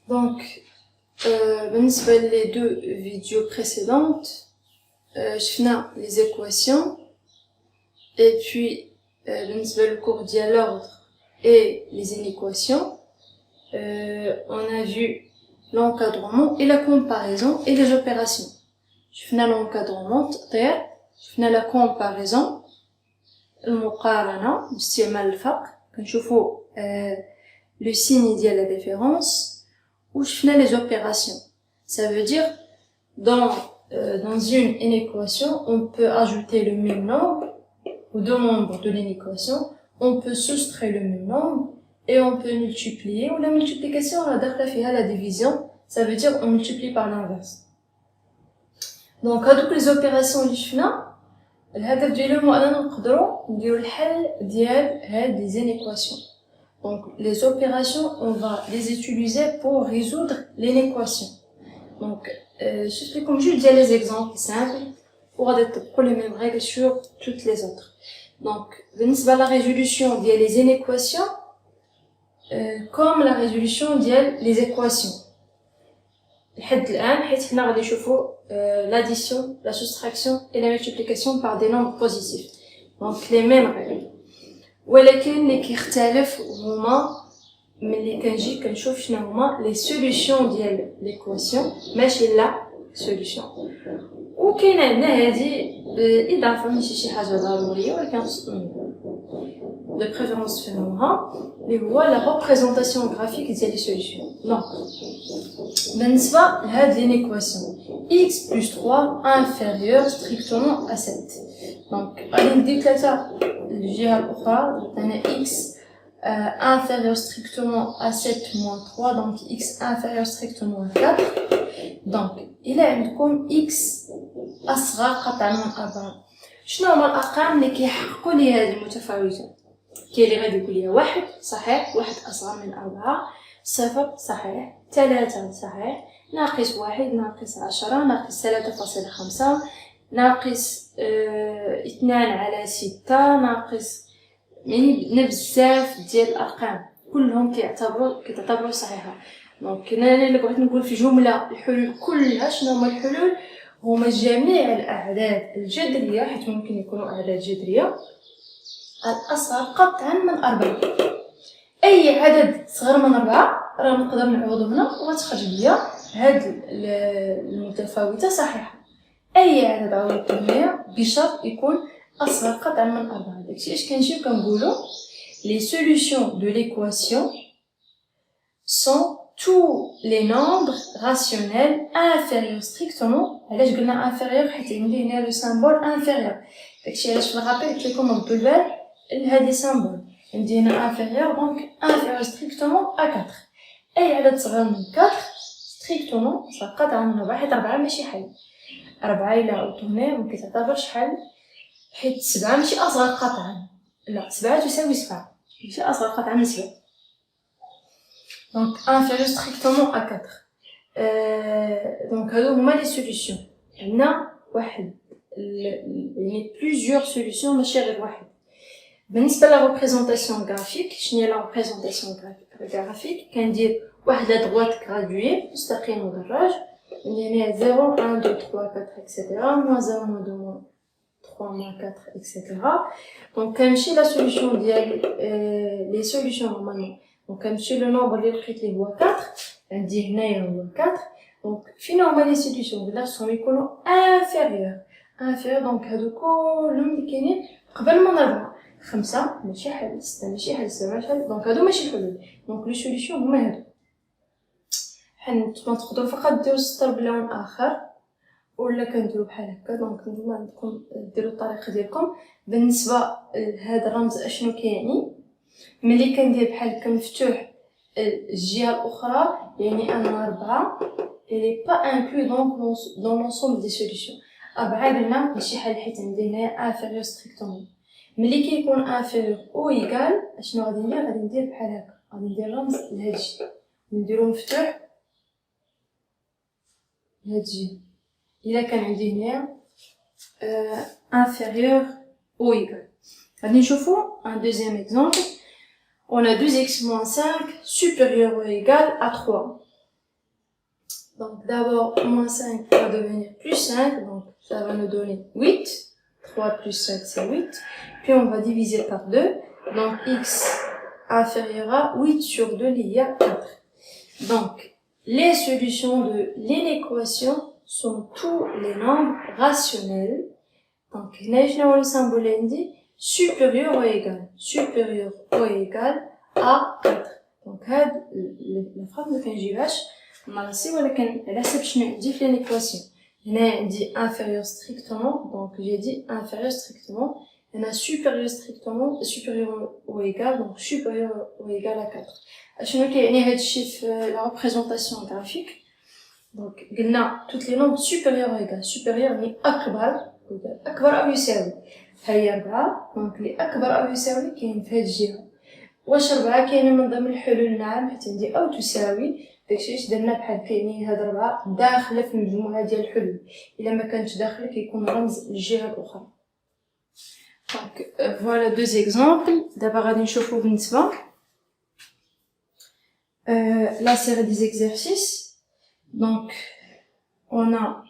Donc, بالنسبة les deux vidéos précédentes, شفنا les équations, et puis, بالنسبة le cours de l'ordre et les inéquations, on a vu l'encadrement et la comparaison et les opérations. شفنا l'encadrement, شفنا la comparaison, المقارنة باستعمال الفرق, كنشوفوا le signe ديال la différence, ou شفنا les opérations. Ça veut dire, dans une équation, on peut ajouter le même nombre, aux deux membres de l'équation, on peut soustraire le même nombre, et on peut multiplier, ou la multiplication, on a داخلة فيها la division, ça veut dire on multiplie par l'inverse. Donc, هادوك les opérations اللي شفنا, الهدف ديالهم هو أننا نقدروا نديروا الحل ديال هاد les inéquations. Donc, les opérations, on va les utiliser pour résoudre l'équation. Donc, j'explique juste les exemples simples pour adapter les mêmes règles sur toutes les autres. Donc, بالنسبة la résolution ديال les inéquations, comme la résolution ديال les équations. لحد الآن حيت حنا غادي نشوفوا l'addition, la soustraction et la multiplication par des nombres positifs. Donc, les mêmes règles. ولكن اللي كيختلف هما ملي كنجي كنشوف شنو هما لي سوليوشن ديال ليكواسيون ماشي لا سوليوشن. وكاين عندنا هذه بالاضافه ماشي شي حاجه ضروريه ولكن دو بريفيرونس فهموها اللي هو لا ريبريزونطاسيون غرافيك ديال لي سوليوشن. دونك بالنسبه لهاد لينيكواسيون x plus 3 inférieur strictement à 7. دونك غادي ندير ثلاثه الجهه الاخرى عندنا x inférieur strictement à 7 moins 3, donc x inférieur strictement à 4. Donc, il a عندكم x أصغر قطعا من 4. شنو هما الأرقام اللي كيحققوا لي هذه المتفاوتات؟ كاين اللي غادي يقول لي 1 صحيح، 1 أصغر من 4، 0 صحيح، 3 صحيح، ناقص 1 ناقص 10 ناقص 3.5 ناقص 2 على 6 ناقص، يعني عندنا بزاف ديال الارقام كلهم كيعتبروا صحيحه. دونك انا اللي بغيت نقول في جمله الحلول كلها شنو هما الحلول؟ هما جميع الاعداد الجذريه، حيت ممكن يكونوا اعداد جذريه الاصغر قطعا من 4. اي عدد صغر من 4 راه نقدر نعوضو هنا وغتخرج ليا هاد المتفاوته صحيحه. اي عدد عوضته هنايا بشرط يكون أصغر قطعا من 4. داكشي اش كنجيو كنقولو les solutions de l'équation sont tous les nombres rationnels inférieurs strictement. علاش قلنا inférieur؟ حيت عندي هنا لو سامبول inférieur. داكشي علاش في الرابيل قلت لكم نطلبوا لهادي سامبول. عندي هنا inférieur donc inférieur strictement à 4. اي عدد صغير من 4 strictement صغر قطعا من 4، حيت 4 ماشي حل. 4 إلا عوضتو هنا مكيتعتبرش حل، حيت 7 ماشي أصغر قطعا، لا 7 تساوي 7 ماشي أصغر قطعا من 7. دونك inférieur strictement à 4. دونك هادو هما لي سوليوشن. عندنا واحد يعني plusieurs solutions ماشي غير واحد. بالنسبة لا ريبريزونطاسيون غرافيك، شنو هي لا ريبريزونطاسيون غرافيك؟ كندير واحد لدروات غرادوي مستقيم مدرج، يعني 0 1 2 3 4 etc. moins 0 moins 2 moins 3 moins 4 etc. Donc كنمشي لا سوليوشن ديال لي سوليوشن نورمالمون. دونك كنمشي لو نومبر اللي لقيت ليه هو 4، عندي هنايا هو 4. دونك فين هما لي سوليوشن؟ قلنا خصهم يكونوا انفيريور. دونك هادو كلهم اللي كاينين قبل من 4. 5 ماشي حل، 6 ماشي حل، 7 ماشي حل. دونك هادو ماشي الحلول. دونك لي سوليوشن هما هادو. حنا تقدروا فقط ديروا السطر بلون اخر ولا كنديروا بحال هكا. دونك نتوما عندكم ديروا الطريقه ديالكم. بالنسبه لهذا الرمز اشنو كيعني؟ ملي كندير بحال هكا مفتوح الجهه الاخرى يعني ان 4 اللي با انكلو دون لونسومبل دي سوليوشن. 4 قلنا ماشي حل حيت عندي هنايا انفيريور ستريكتومون. ملي كيكون انفيريور او ايكال اشنو غادي ندير؟ غادي ندير بحال هكا، غادي ندير رمز لهاد الجهه، نديرو مفتوح لهاد الجهه. إلا كان عندي هنايا inférieur ou égal. غادي نشوفو un deuxième exemple. On a 2x moins 5 supérieur ou égal à 3. Donc d'abord, moins 5 va devenir plus 5, donc ça va nous donner 8. 3 plus 5, c'est 8. Puis on va diviser par 2, donc x inférieur à 8 sur 2 lié à 4. Donc, les solutions de l'inéquation sont tous les nombres rationnels. Donc, le symbole indique supérieur ou égal à 4. Donc, la phrase ne fait pas ناقصي ولكن على حسب شنو عندي في ليكواسيون. هنا عندي inférieur strictement, donc j'ai dit inférieur strictement. هنا supérieur strictement, supérieur ou égal, donc supérieur ou égal à 4. شنو كيعني هاد الشيء في la représentation graphique. Donc قلنا toutes les nombres supérieurs ou égal. supérieur يعني أكبر أو يساوي. هي 4, donc اللي أكبر أو يساوي كاين في هاد الجهة. واش 4 كاينة من ضمن الحلول؟ نعم، حيت عندي أو تساوي. داكشي اش درنا بحال كاينين هاد 4 داخله في المجموعه ديال الحلول. الا ما كانتش داخله كيكون رمز للجهه الاخرى. دونك فوالا دو زيكزامبل. دابا غادي نشوفو بالنسبه la série des exercices. Donc on a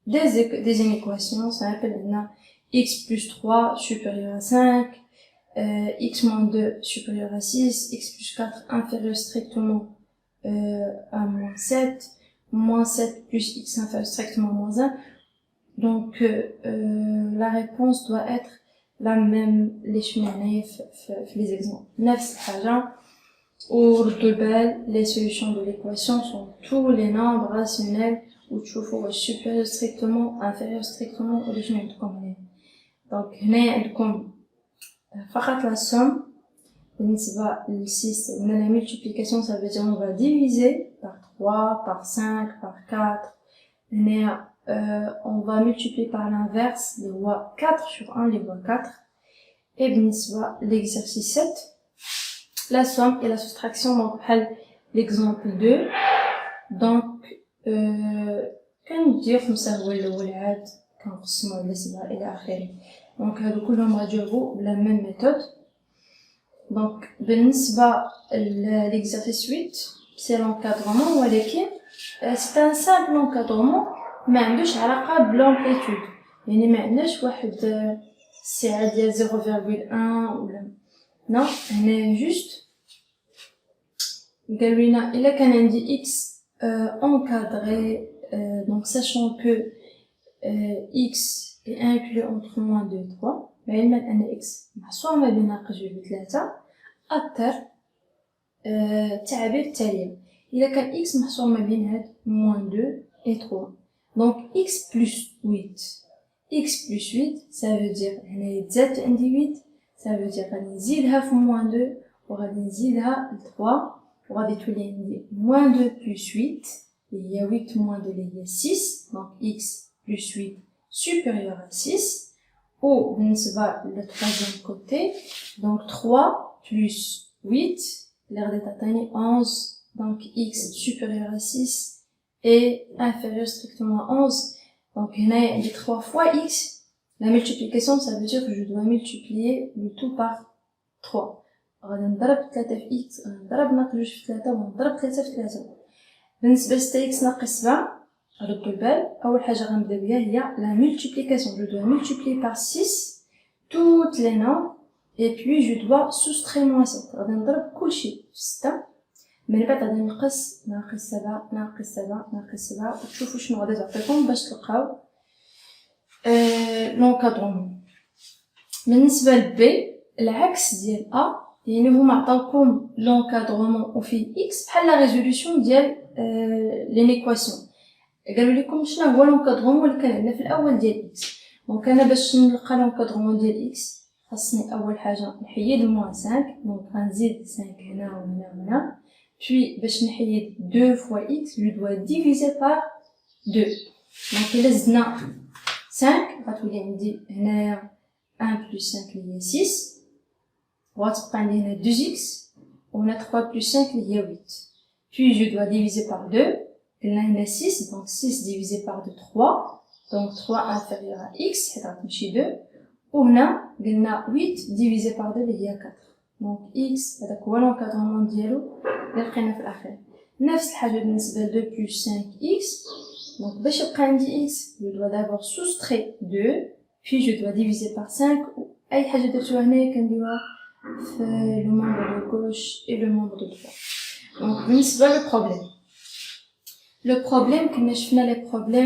des inéquations simples. On a x plus 3 supérieur à 5, x moins 2 supérieur à 6, x plus 4 inférieur strictement à moins 7 plus x inférieur strictement à moins 1. Donc la réponse doit être la même les exemples. نفس الحاجة. وردوا البال, les solutions de l'équation sont tous les nombres rationnels où تشوفوا supérieur strictement, inférieur strictement ولا شنو عندكم هنا. donc هنا عندكم فقط la somme. بالنسبة ل 6, on a la multiplication, ça veut dire on va diviser par 3, par 5, par 4. On va multiplier par l'inverse les voies 4 sur 1, les voies 4. Et بالنسبة l'exercice 7, la somme et la soustraction, donc l'exemple 2. donc كندير مساوي الاول عاد كنقسمو على 7 الى اخره. donc هادو كلهم غاديجيو بلا ميم ميثود. donc بالنسبة l'exercice 8, c'est l'encadrement ولكن c'est un simple encadrement ما عندوش علاقة بلامبليتود. يعني ما عندناش واحد السعة ديال 0.1 ولا non, هنا جوست قالوا لنا إلا كان عندي x encadré, donc sachant que x est inclus entre moins 2 et 3, علما أن x محصور ما بين ناقص 2 و 3, أثر التعابير التالية. إلا كان x محصور ما بين هاد moins 2 et 3, donc x plus 8, x plus 8, ça veut dire هنا يتزاد عندي 8, ça veut dire غادي نزيدها في moins 2 وغادي نزيدها ل 3 وغادي تولي عندي moins 2 plus 8 اللي هي 8 moins 2 اللي هي 6, donc x plus 8 supérieur à 6. ou بالنسبة le troisième côté, donc 3 plus 8 اللي غادي تعطيني 11, donc x supérieur à 6 et inférieur strictement à 11. donc هنا عندي 3 fois x. La multiplication, ça veut dire que je dois multiplier le tout par 3. غادي نضرب 3 في x, نضرب ناقص 2 في 3 ونضرب 3 في 3. بالنسبة ل x ناقص 7, ردوا البال, أول حاجة غنبدا بها هي la multiplication. Je dois multiplier par 6 toutes les nombres et puis je dois soustraire moins 7. غادي نضرب كلشي في 6. من بعد غادي نقص ناقص 7 ناقص 7 ناقص 7 وتشوفوا شنو غادي تعطيكم باش تلقاو l'encadrement. بالنسبة ل B, العكس ديال A, يعني هما عطاوكم l'encadrement وفيه x بحال la résolution ديال l'inéquation. قالوا لكم شنو هو l'encadrement اللي كان عندنا في الأول ديال x. دونك أنا باش نلقى l'encadrement ديال x خاصني أول حاجة نحيد moins 5, دونك غنزيد 5 هنا وهنا وهنا. puis باش نحيد 2 fois x, je dois diviser par 2. دونك إلا زدنا 5 غتولي عندي هنايا 1 plus 5 اللي هي 6 وغتبقى عندي هنا 2x وهنا 3 plus 5 اللي هي 8. puis je dois diviser par 2. قلنا هنا 6, donc 6 divisé par 2 3, donc 3 inférieur à x حيت غتمشي 2. وهنا قلنا 8 divisé par 2 اللي هي 4, donc x هذاك هو l'encadrement ديالو اللي لقينا في الأخير. نفس الحاجة بالنسبة ل 2 plus 5x. Donc, باش يبقى عندي x, je dois d'abord soustraire 2, puis je dois diviser par 5, ou أي حاجة درتوها هنايا كنديروها في le membre de gauche et le membre de droite. Donc, بالنسبة le problème. Le problème, كنا شفنا les problèmes